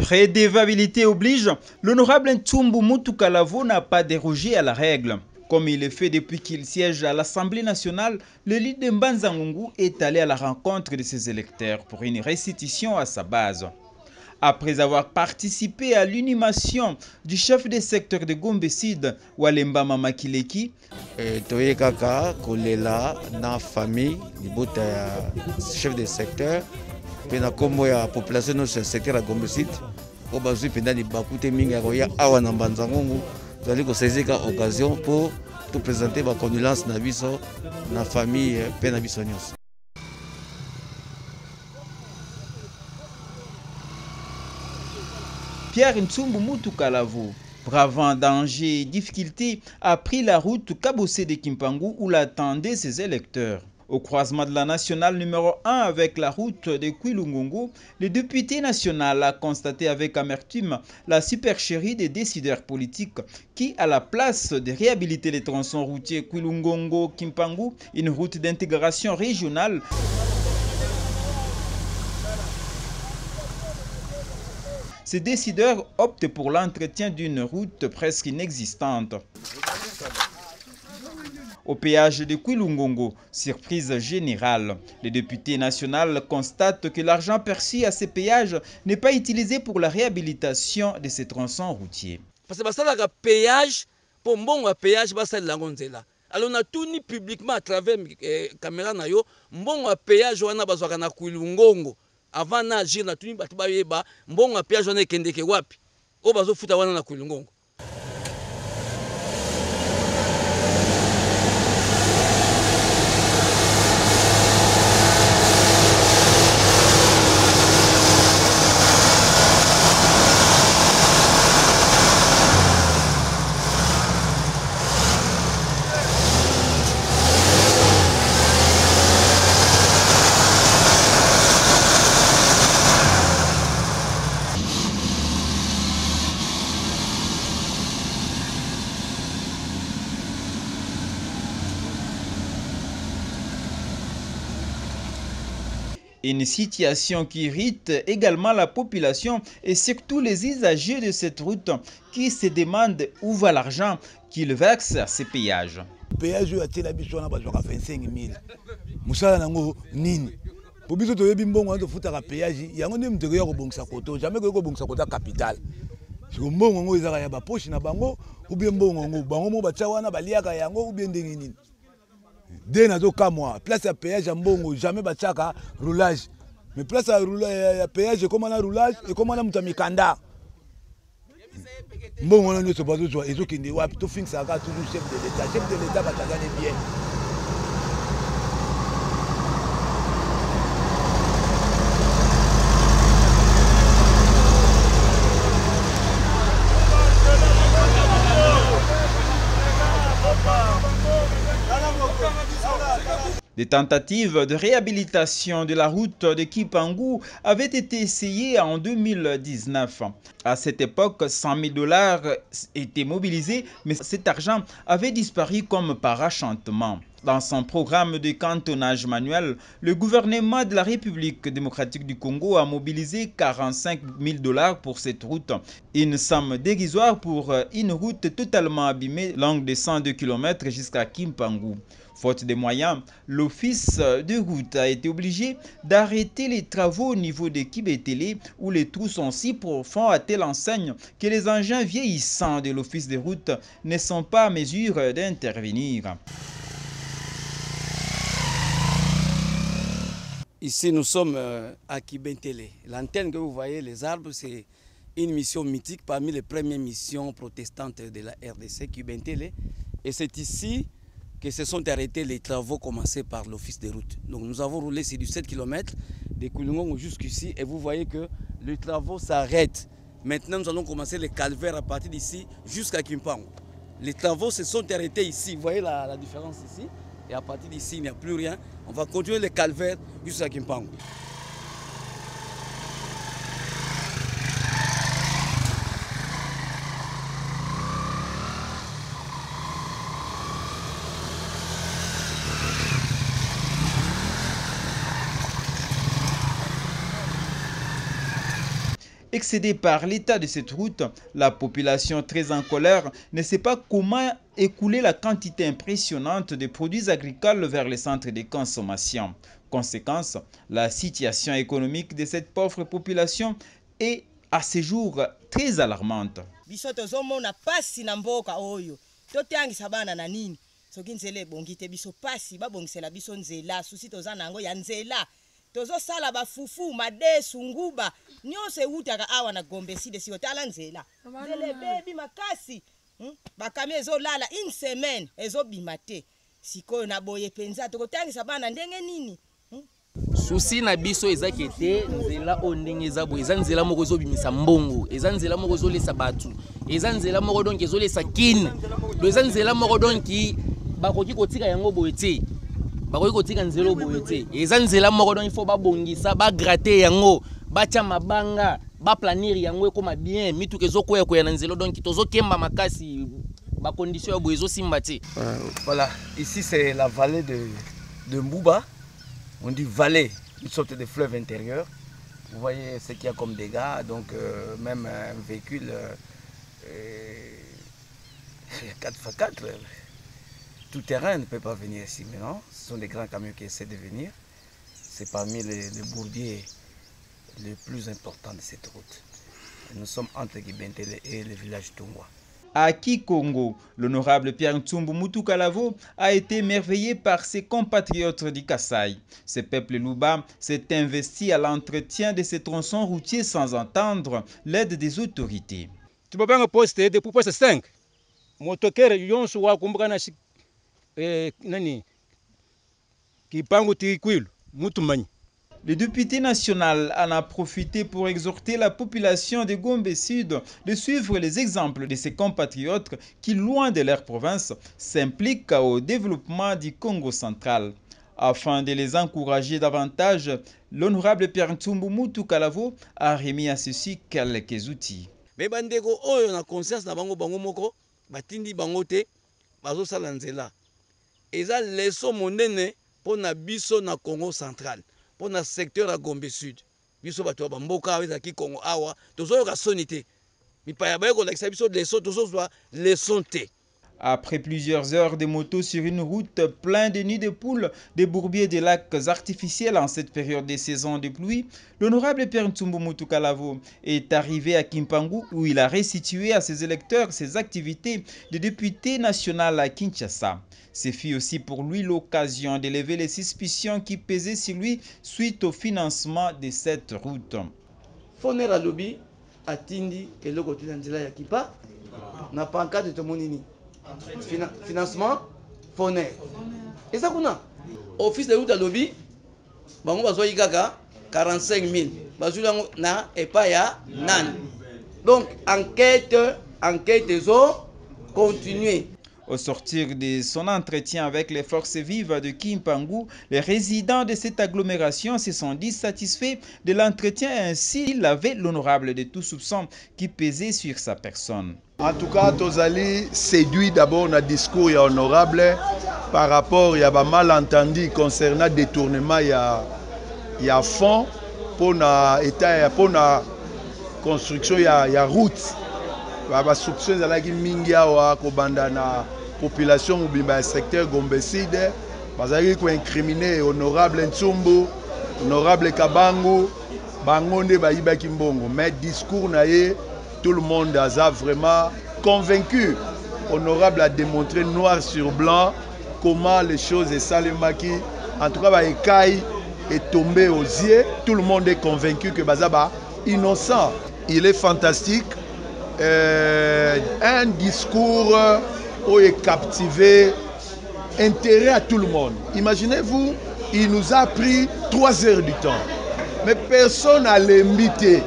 Redevabilité oblige, l'honorable Ntumbu Mutukalavo n'a pas dérogé à la règle. Comme il le fait depuis qu'il siège à l'Assemblée nationale, le leader Mbanza Ngungu est allé à la rencontre de ses électeurs pour une restitution à sa base. Après avoir participé à l'inhumation du chef des secteurs de Gombe Sud, Walemba Mamakileki, toye kaka kolela na famille libota ya chef de secteur pe na kombo ya population no secteur ya Gombe Sud po bazwi penda ni bakute mingi ya koya awa na Mbanza Ngungu tozali kosezika occasion pour tout présenter ba condolence na biso na famille pe na biso nyonso. Pierre Ntumbu Mutukalavo, bravant danger et difficultés, a pris la route cabossée de Kimpangu où l'attendaient ses électeurs. Au croisement de la nationale numéro 1 avec la route de Kwilungungu, le député national a constaté avec amertume la supercherie des décideurs politiques qui, à la place de réhabiliter les tronçons routiers Kwilungungu-Kimpangu, une route d'intégration régionale, ces décideurs optent pour l'entretien d'une route presque inexistante. Au péage de Kwilungungu, surprise générale, le député national constate que l'argent perçu à ces péages n'est pas utilisé pour la réhabilitation de ces tronçons routiers. Parce que le péage, pour bon péage, c'est la gonzela. Alors on a tout ni publiquement à travers la caméra, bon péage, on a besoin de Kwilungungu. Avant d'agir, on a tout ni bon péage, on a kendeke wapi. On a besoin de Kwilungungu. Une situation qui irrite également la population et surtout les usagers de cette route qui se demandent où va l'argent qu'ils versent à ces péages. Péage est la biso na bazwa 25 000. Musala nango nini? Pour biso to yebi mbongo ndo futa ka péage yango ne mteko ya ko bongisa koto jamais ko bongisa kota capital. Siko mbongo ngo ezaka ya ba poche na bango ou bien mbongo ngo bango mo batya wana baliaka yango ou bien ndenge nini. Dès nazo kamwa place à péage à mbongo jamais bataka roulage mais place à péage comme on roulage et comme on a mutamikanda mbongo na nyoso bazo zo ezokinde wapi to fixa ka toujours chef de l'état batagane bien. Des tentatives de réhabilitation de la route de Kimpangu avaient été essayées en 2019. À cette époque, 100 000 $ étaient mobilisés, mais cet argent avait disparu comme par enchantement. Dans son programme de cantonnage manuel, le gouvernement de la République démocratique du Congo a mobilisé 45 000 $ pour cette route. Une somme dérisoire pour une route totalement abîmée, longue de 102 km jusqu'à Kimpangu. Faute de moyens, l'office de route a été obligé d'arrêter les travaux au niveau de Kibetele où les trous sont si profonds à telle enseigne que les engins vieillissants de l'office de route ne sont pas à mesure d'intervenir. Ici, nous sommes à Kibentele. L'antenne que vous voyez, les arbres, c'est une mission mythique parmi les premières missions protestantes de la RDC, Kibentele. Et c'est ici que se sont arrêtés les travaux commencés par l'office des routes. Donc nous avons roulé sur du 7 km de Kwilungungu jusqu'ici et vous voyez que les travaux s'arrêtent. Maintenant nous allons commencer les calvaires à partir d'ici jusqu'à Kimpangu. Les travaux se sont arrêtés ici, vous voyez la différence ici. Et à partir d'ici il n'y a plus rien. On va continuer les calvaires jusqu'à Kimpangu. Excédée par l'état de cette route, la population très en colère ne sait pas comment écouler la quantité impressionnante de produits agricoles vers les centres de consommation. Conséquence, la situation économique de cette pauvre population est à ce jour très alarmante. Soki nzela bongite biso pasi babongisela biso nzela susi toza nango ya nzela tozo sala bafufu madesu nguba nyonso ewutaka awa na Gombe Sud si otala nzela nzela bebi makasi bakami ezolala une semaine ezobima te sikoyo na boye penza tokotangisa bana ndenge nini susi na biso ezaki te nzela ondenge ezabo eza nzela moko ezobimisa mbongo eza nzela moko ezolesa batu eza nzela moko donc ezolesa kine eza nzela moko donc bakoki kotika yango boye te bakoki kotika nzela boye te eza nzela moko donc il faut babongisa bagratter yango batia mabanga baplanir yango ekoma bien mituka ezokoya koya na nzela donc tozokemba makasi bacondition ya boye ezosimba te. Voilà, ici c'est la vallée de Mbouba. On dit vallée, une sorte de fleuve intérieur. Vous voyez ce qu'il y a comme dégâts, donc même un véhicule 4x4, tout terrain ne peut pas venir ici maintenant. Ce sont des grands camions qui essaient de venir. C'est parmi les bourbiers les plus importants de cette route. Nous sommes entre Kibentele et le village Tongwa. À Kikongo, l'honorable Pierre Ntsumbu Mutukalavo a été émerveillé par ses compatriotes du Kasaï. Ce peuple Luba s'est investi à l'entretien de ces tronçons routiers sans attendre l'aide des autorités. Tu peux pas poster depuis poste 5. Motokere yonso wa kumbana nani kipango tikwilu mutumanyi. Le député national en a profité pour exhorter la population de Gombe Sud de suivre les exemples de ses compatriotes qui, loin de leur province, s'impliquent au développement du Congo central. Afin de les encourager davantage, l'honorable Pierre Ntsumbu Mutukalavo a remis à ceci quelques outils. Mais bandeko oyo na conscience na bango moko batindi bango te bazo sala nzela. Eza leçon monene pour na biso na Congo central. Pour le secteur de Gombe Sud. Biso bato bamboka avec ki Congo awa tozo ka sonité. Mi pa ya ba ko lakisa biso leçon tozo soit leçon te. Après plusieurs heures de moto sur une route pleine de nids de poules, des bourbiers de lacs artificiels en cette période de saison de pluie, l'honorable Pierre Ntsumbu Mutukalavo est arrivé à Kimpangu où il a restitué à ses électeurs ses activités de député national à Kinshasa. Ce fut aussi pour lui l'occasion d'élever les suspicions qui pesaient sur lui suite au financement de cette route. Foner à lobby atindi que le côté d'Angela Yakipa n'a pas encore de tomonini. Financement Foner. Et ça qu'on a. Office de route à lobby, bango bazo yikaka 45 000. Bazo na epaya nan. Donc enquête zo continuer. Au sortir de son entretien avec les forces vives de Kimpangu, les résidents de cette agglomération se sont dit satisfaits de l'entretien ainsi il avait l'honorable de tout soupçon qui pesait sur sa personne. En tout cas, Tozali séduit d'abord le discours honorable par rapport à un malentendu concernant le détournement il y a fonds pour la construction il y a route. Les soupçons qui la population du secteur Gombe Sud, ils ont incriminé honorable Ntsumbu, honorable Kabangu, Bangonde Baïba Kimbongo. Mais le discours, tout le monde a vraiment convaincu. Honorable a démontré noir sur blanc comment les choses et Salemaki, en tout cas, Baïkaï est tombé aux yeux. Tout le monde est convaincu que Bazaba est innocent. Il est fantastique. Un discours où il est captivé, intérêt à tout le monde. Imaginez-vous, il nous a pris 3 heures du temps. Mais personne n'a l'invité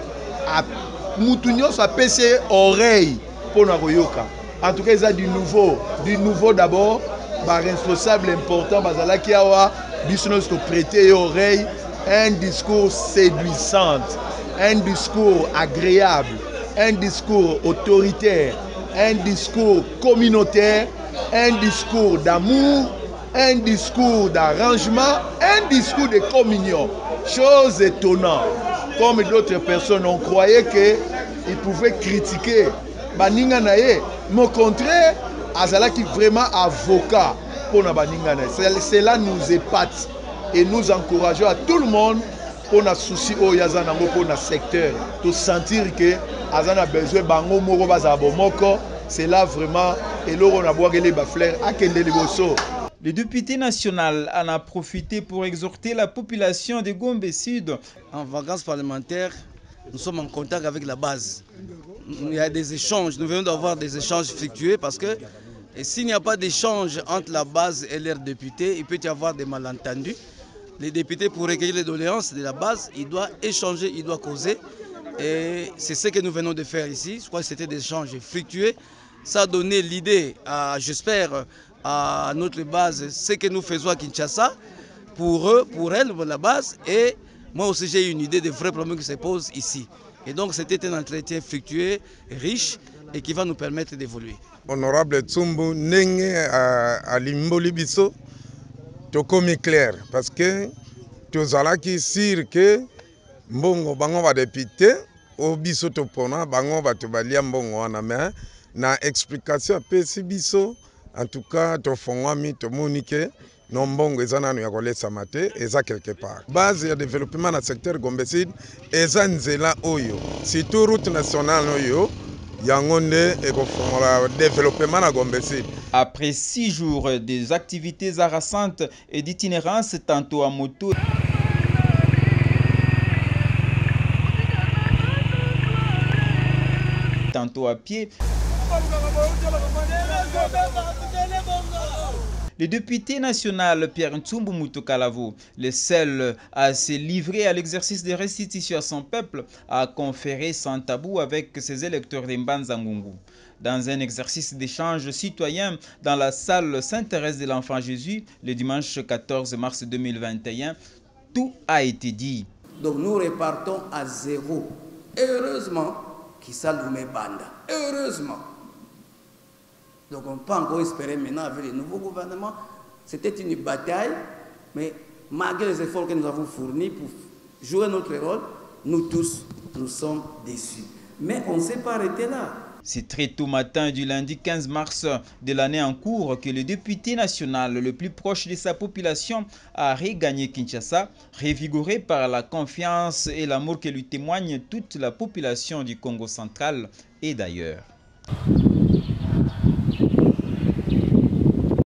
à Moutounios à passer oreille pour Nagoyoka. En tout cas, il y a du nouveau d'abord, par responsable important, qui a prêter oreille, un discours séduisant, un discours agréable. Un discours autoritaire, un discours communautaire, un discours d'amour, un discours d'arrangement, un discours de communion. Chose étonnante. Comme d'autres personnes, on croyait qu'ils pouvaient critiquer Baninga Naye. Mais au contraire, Azalaki vraiment avocat pour Baninga Naye. Cela nous épate et nous encourageons à tout le monde pour notre souci au Yazanango pour notre secteur. De sentir que Azana besoin bango moko bazabo moko. C'est là vraiment et l'on a boire les bafleurs à quel bosso. Le député national en a profité pour exhorter la population de Gombe Sud. En vacances parlementaires, nous sommes en contact avec la base. Il y a des échanges, nous venons d'avoir des échanges effectués parce que s'il n'y a pas d'échange entre la base et leurs députés, il peut y avoir des malentendus. Les députés, pour recueillir les doléances de la base, ils doivent échanger, ils doivent causer. Et c'est ce que nous venons de faire ici. Je crois que c'était des échanges fructueux. Ça a donné l'idée, j'espère, à notre base, ce que nous faisons à Kinshasa, pour eux, pour elle, pour la base. Et moi aussi, j'ai une idée des vrais problèmes qui se posent ici. Et donc, c'était un entretien fructueux, riche, et qui va nous permettre d'évoluer. Honorable Tsumbu, Nenge à Limboli Biso, tu comme clair, parce que tu as qui sûr que Mbongo Bango va député, au Biso Topona, Bango va te balia Mbongo Aname, na explication PC Biso. En tout cas, tu fais ami, tu monique, non bon, ils en ont eu samate, et ça quelque part. Base de développement dans le secteur Gombe Sud, et ça nous là oyo. Si tout route nationale oyo, il y a un développement à Gombe Sud. Après 6 jours des activités harassantes et d'itinérance, tantôt à moto, tantôt à pied, le député national Pierre Ntsumbu Mutukalavo, le seul à se livrer à l'exercice de restitution à son peuple, a conféré sans tabou avec ses électeurs de Mbanza-Ngungu. Dans un exercice d'échange citoyen dans la salle Sainte-Thérèse de l'Enfant Jésus, le dimanche 14 mars 2021, tout a été dit. Donc nous repartons à zéro. Heureusement, Kissal vous met banda. Heureusement. Donc on peut encore espérer maintenant avec les nouveaux gouvernements. C'était une bataille, mais malgré les efforts que nous avons fournis pour jouer notre rôle, nous tous, nous sommes déçus. Mais on ne s'est pas arrêté là. C'est très tôt matin du lundi 15 mars de l'année en cours que le député national le plus proche de sa population a regagné Kinshasa, revigoré par la confiance et l'amour que lui témoigne toute la population du Congo central et d'ailleurs.